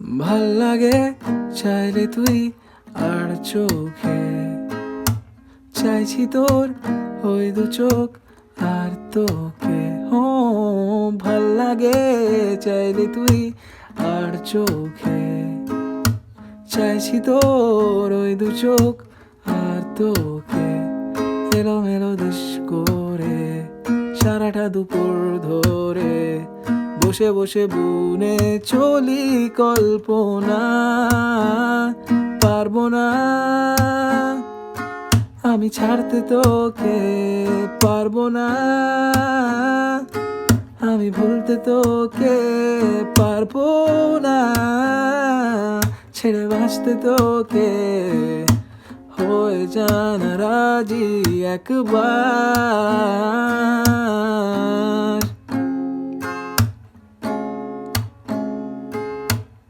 ভাল লাগে চাইলে তুই আর চোখে, চাইছি তোর ওই দু চোখ আর তোকে। ও ভাল লাগে চাইলে তুই আর চোখে, চাইছি তোর ওই দু চোখ আর তোকে। এলোমেলো দেশ করে সারাটা দুপুর ধরে বসে বসে বুনে চলি কল্পনা। পারবো না আমি ছাড়তে তোকে, পারবো না আমি ভুলতে তোকে, পারবো না ছেড়ে বাঁচতে তোকে। হয়ে জানা রাজি একবার।